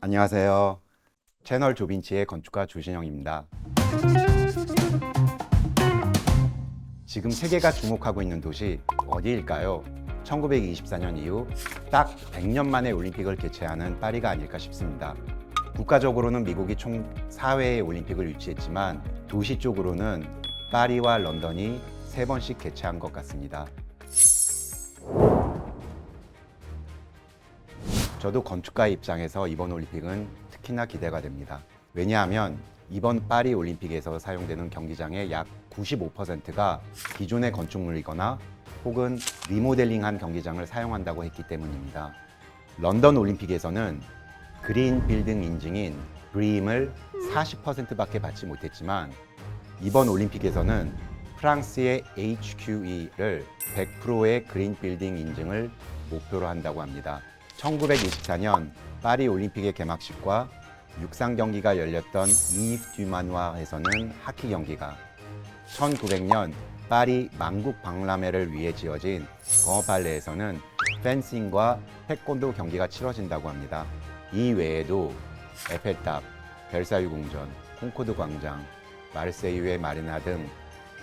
안녕하세요. 채널 조빈치의 건축가 조신영입니다. 지금 세계가 주목하고 있는 도시 어디일까요? 1924년 이후 딱 100년 만에 올림픽을 개최하는 파리가 아닐까 싶습니다. 국가적으로는 미국이 총 4회의 올림픽을 유치했지만 도시 쪽으로는 파리와 런던이 3번씩 개최한 것 같습니다. 저도 건축가의 입장에서 이번 올림픽은 특히나 기대가 됩니다. 왜냐하면 이번 파리 올림픽에서 사용되는 경기장의 약 95%가 기존의 건축물이거나 혹은 리모델링한 경기장을 사용한다고 했기 때문입니다. 런던 올림픽에서는 그린 빌딩 인증인 BREEAM을 40%밖에 받지 못했지만 이번 올림픽에서는 프랑스의 HQE를 100%의 그린 빌딩 인증을 목표로 한다고 합니다. 1924년 파리 올림픽의 개막식과 육상 경기가 열렸던 이니프 듀마누아에서는 하키 경기가, 1900년 파리 만국 박람회를 위해 지어진 거발레에서는 펜싱과 태권도 경기가 치러진다고 합니다. 이 외에도 에펠탑, 벨사유 궁전, 콩코드 광장, 마르세유의 마리나 등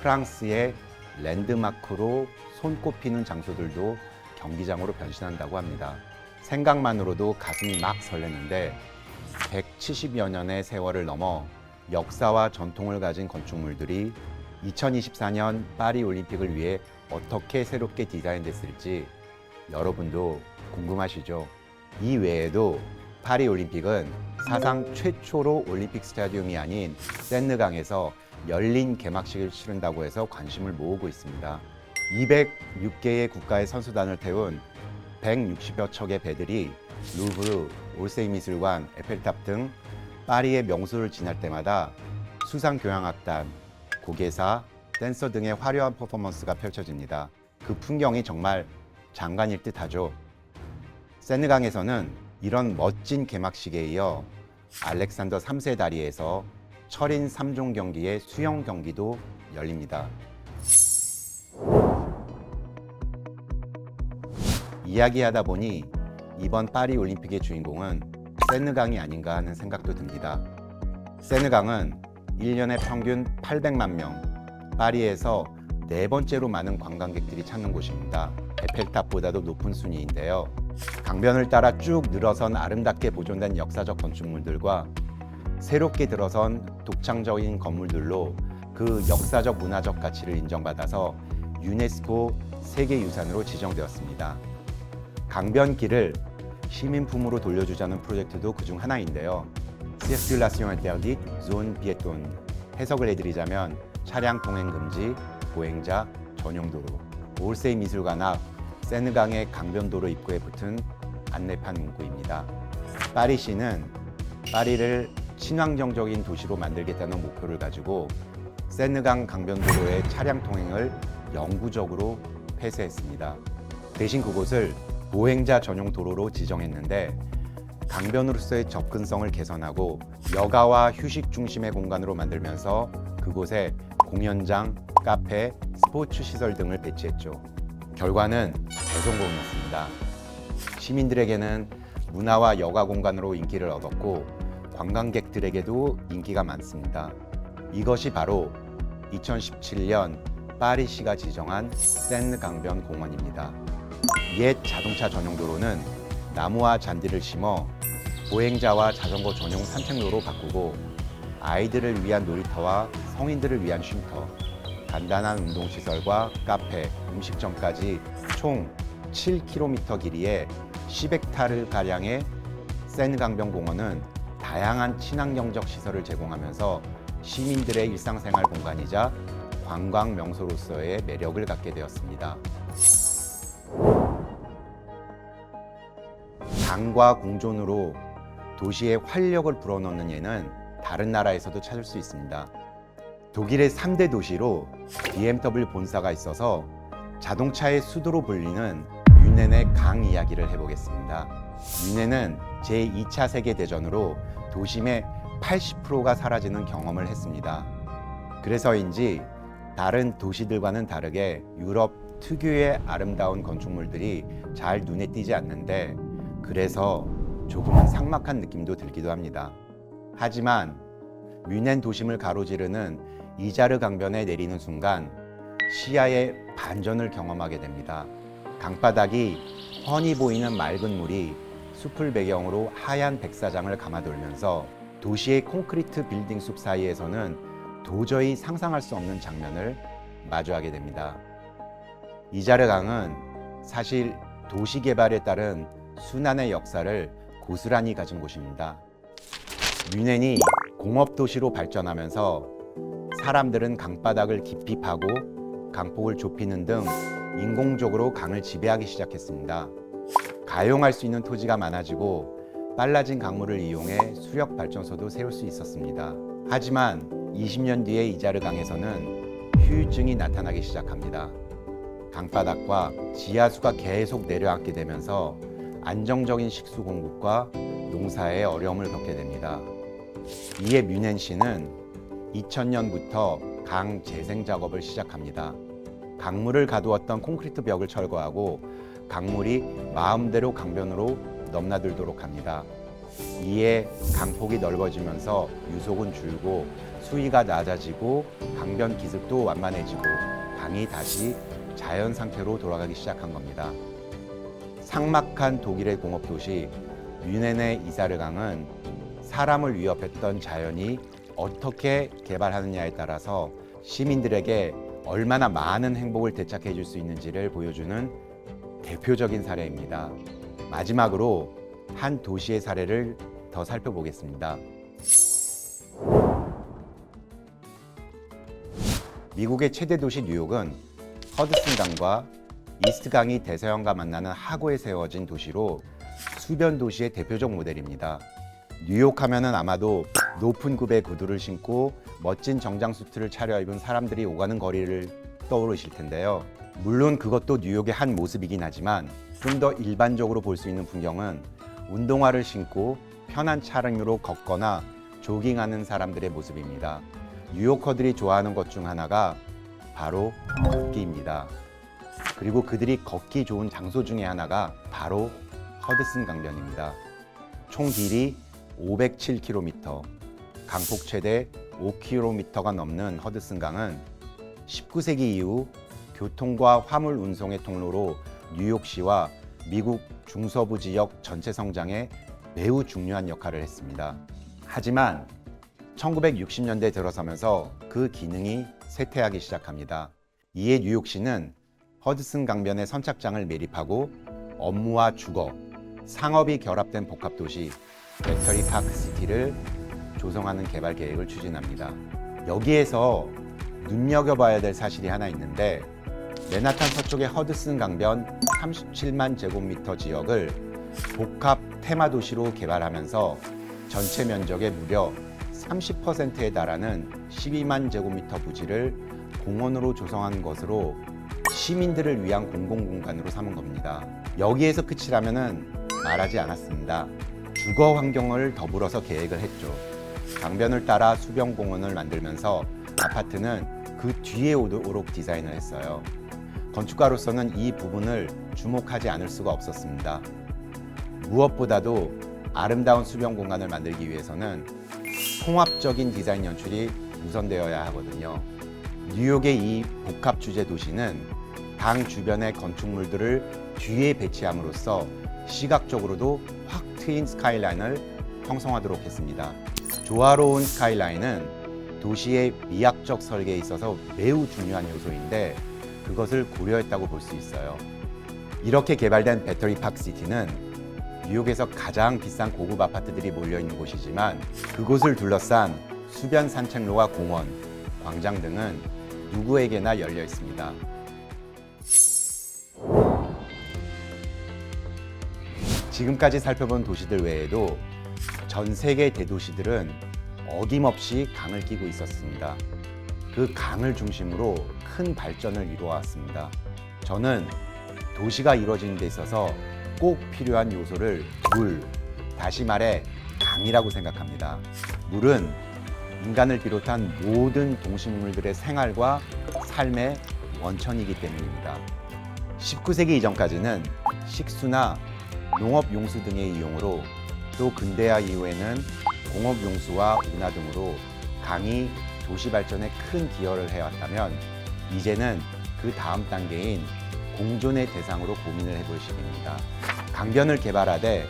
프랑스의 랜드마크로 손꼽히는 장소들도 경기장으로 변신한다고 합니다. 생각만으로도 가슴이 막 설레는데 170여 년의 세월을 넘어 역사와 전통을 가진 건축물들이 2024년 파리 올림픽을 위해 어떻게 새롭게 디자인됐을지 여러분도 궁금하시죠? 이 외에도 파리 올림픽은 사상 최초로 올림픽 스타디움이 아닌 센느강에서 열린 개막식을 치른다고 해서 관심을 모으고 있습니다. 206개의 국가의 선수단을 태운 160여 척의 배들이 루브르, 올세이 미술관, 에펠탑 등 파리의 명소를 지날 때마다 수상교향악단, 고개사, 댄서 등의 화려한 퍼포먼스가 펼쳐집니다. 그 풍경이 정말 장관일 듯하죠. 세느강에서는 이런 멋진 개막식에 이어 알렉산더 3세 다리에서 철인 3종 경기의 수영 경기도 열립니다. 이야기하다 보니 이번 파리 올림픽의 주인공은 세느강이 아닌가 하는 생각도 듭니다. 세느강은 1년에 평균 800만 명, 파리에서 4번째로 많은 관광객들이 찾는 곳입니다. 에펠탑보다도 높은 순위인데요. 강변을 따라 쭉 늘어선 아름답게 보존된 역사적 건축물들과 새롭게 들어선 독창적인 건물들로 그 역사적 문화적 가치를 인정받아서 유네스코 세계유산으로 지정되었습니다. 강변길을 시민품으로 돌려주자는 프로젝트도 그중 하나인데요. Circulation interdite, zone piétonne. 해석을 해드리자면 차량 통행 금지, 보행자 전용 도로. 올세이 미술관 앞 세느강의 강변도로 입구에 붙은 안내판 문구입니다. 파리시는 파리를 친환경적인 도시로 만들겠다는 목표를 가지고 세느강 강변도로의 차량 통행을 영구적으로 폐쇄했습니다. 대신 그곳을 보행자 전용 도로로 지정했는데 강변으로서의 접근성을 개선하고 여가와 휴식 중심의 공간으로 만들면서 그곳에 공연장, 카페, 스포츠 시설 등을 배치했죠. 결과는 대성공이었습니다. 시민들에게는 문화와 여가 공간으로 인기를 얻었고 관광객들에게도 인기가 많습니다. 이것이 바로 2017년 파리시가 지정한 세느 강변 공원입니다. 옛 자동차 전용 도로는 나무와 잔디를 심어 보행자와 자전거 전용 산책로로 바꾸고 아이들을 위한 놀이터와 성인들을 위한 쉼터, 간단한 운동시설과 카페, 음식점까지 총 7km 길이의 10헥타르가량의 세느강변 공원은 다양한 친환경적 시설을 제공하면서 시민들의 일상생활 공간이자 관광 명소로서의 매력을 갖게 되었습니다. 강과 공존으로 도시에 활력을 불어넣는 예는 다른 나라에서도 찾을 수 있습니다. 독일의 3대 도시로 BMW 본사가 있어서 자동차의 수도로 불리는 뮌헨의 강 이야기를 해보겠습니다. 뮌헨은 제2차 세계대전으로 도심의 80%가 사라지는 경험을 했습니다. 그래서인지 다른 도시들과는 다르게 유럽 특유의 아름다운 건축물들이 잘 눈에 띄지 않는데, 그래서 조금은 삭막한 느낌도 들기도 합니다. 하지만 뮌헨 도심을 가로지르는 이자르 강변에 내리는 순간 시야의 반전을 경험하게 됩니다. 강바닥이 훤히 보이는 맑은 물이 숲을 배경으로 하얀 백사장을 감아돌면서 도시의 콘크리트 빌딩 숲 사이에서는 도저히 상상할 수 없는 장면을 마주하게 됩니다. 이자르 강은 사실 도시 개발에 따른 순환의 역사를 고스란히 가진 곳입니다. 뮌헨이 공업 도시로 발전하면서 사람들은 강바닥을 깊이 파고 강폭을 좁히는 등 인공적으로 강을 지배하기 시작했습니다. 가용할 수 있는 토지가 많아지고 빨라진 강물을 이용해 수력 발전소도 세울 수 있었습니다. 하지만 20년 뒤에 이자르 강에서는 휴유증이 나타나기 시작합니다. 강바닥과 지하수가 계속 내려앉게 되면서 안정적인 식수 공급과 농사에 어려움을 겪게 됩니다. 이에 뮌헨시는 2000년부터 강 재생 작업을 시작합니다. 강물을 가두었던 콘크리트 벽을 철거하고 강물이 마음대로 강변으로 넘나들도록 합니다. 이에 강폭이 넓어지면서 유속은 줄고 수위가 낮아지고 강변 기습도 완만해지고 강이 다시 자연 상태로 돌아가기 시작한 겁니다. 삭막한 독일의 공업도시 뮌헨의 이자르 강은 사람을 위협했던 자연이 어떻게 개발하느냐에 따라서 시민들에게 얼마나 많은 행복을 되찾게 해줄 수 있는지를 보여주는 대표적인 사례입니다. 마지막으로 한 도시의 사례를 더 살펴보겠습니다. 미국의 최대 도시 뉴욕은 허드슨 강과 이스트 강이 대서양과 만나는 하구에 세워진 도시로 수변 도시의 대표적 모델입니다. 뉴욕 하면은 아마도 높은 굽의 구두를 신고 멋진 정장 수트를 차려입은 사람들이 오가는 거리를 떠오르실 텐데요. 물론 그것도 뉴욕의 한 모습이긴 하지만 좀 더 일반적으로 볼 수 있는 풍경은 운동화를 신고 편한 차량으로 걷거나 조깅하는 사람들의 모습입니다. 뉴요커들이 좋아하는 것 중 하나가 바로 걷기입니다. 그리고 그들이 걷기 좋은 장소 중에 하나가 바로 허드슨 강변입니다. 총 길이 507km, 강폭 최대 5km가 넘는 허드슨 강은 19세기 이후 교통과 화물 운송의 통로로 뉴욕시와 미국 중서부 지역 전체 성장에 매우 중요한 역할을 했습니다. 하지만 1960년대 들어서면서 그 기능이 쇠퇴하기 시작합니다. 이에 뉴욕시는 허드슨 강변의 선착장을 매립하고 업무와 주거, 상업이 결합된 복합도시 배터리 파크 시티를 조성하는 개발 계획을 추진합니다. 여기에서 눈여겨봐야 될 사실이 하나 있는데 맨하탄 서쪽의 허드슨 강변 37만 제곱미터 지역을 복합 테마 도시로 개발하면서 전체 면적의 무려 30%에 달하는 12만 제곱미터 부지를 공원으로 조성한 것으로 시민들을 위한 공공공간으로 삼은 겁니다. 여기에서 끝이라면은 말하지 않았습니다. 주거 환경을 더불어서 계획을 했죠. 강변을 따라 수변공원을 만들면서 아파트는 그 뒤에 오도록 디자인을 했어요. 건축가로서는 이 부분을 주목하지 않을 수가 없었습니다. 무엇보다도 아름다운 수변 공간을 만들기 위해서는 통합적인 디자인 연출이 우선되어야 하거든요. 뉴욕의 이 복합 주제 도시는 강 주변의 건축물들을 뒤에 배치함으로써 시각적으로도 확 트인 스카이라인을 형성하도록 했습니다. 조화로운 스카이라인은 도시의 미학적 설계에 있어서 매우 중요한 요소인데 그것을 고려했다고 볼 수 있어요. 이렇게 개발된 배터리 파크 시티는 뉴욕에서 가장 비싼 고급 아파트들이 몰려있는 곳이지만 그곳을 둘러싼 수변 산책로와 공원, 광장 등은 누구에게나 열려 있습니다. 지금까지 살펴본 도시들 외에도 전 세계 대도시들은 어김없이 강을 끼고 있었습니다. 그 강을 중심으로 큰 발전을 이루어왔습니다. 저는 도시가 이루어지는 데 있어서 꼭 필요한 요소를 물, 다시 말해 강이라고 생각합니다. 물은 인간을 비롯한 모든 동식물들의 생활과 삶의 원천이기 때문입니다. 19세기 이전까지는 식수나 농업 용수 등의 이용으로 또 근대화 이후에는 공업 용수와 운하 등으로 강이 도시 발전에 큰 기여를 해왔다면 이제는 그 다음 단계인 공존의 대상으로 고민을 해볼 시기입니다. 강변을 개발하되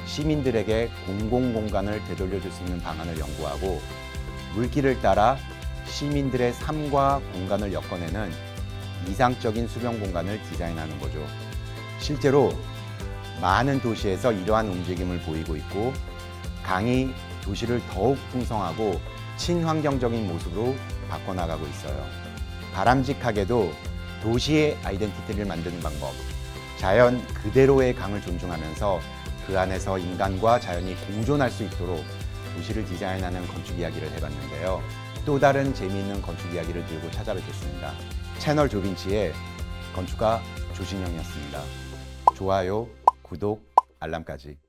시민들에게 공공공간을 되돌려줄 수 있는 방안을 연구하고 물길을 따라 시민들의 삶과 공간을 엮어내는 이상적인 수변 공간을 디자인하는 거죠. 실제로 많은 도시에서 이러한 움직임을 보이고 있고 강이 도시를 더욱 풍성하고 친환경적인 모습으로 바꿔나가고 있어요. 바람직하게도 도시의 아이덴티티를 만드는 방법, 자연 그대로의 강을 존중하면서 그 안에서 인간과 자연이 공존할 수 있도록 도시를 디자인하는 건축 이야기를 해봤는데요. 또 다른 재미있는 건축 이야기를 들고 찾아뵙겠습니다. 채널 조빈치의 건축가 조신영이었습니다. 좋아요, 구독, 알람까지.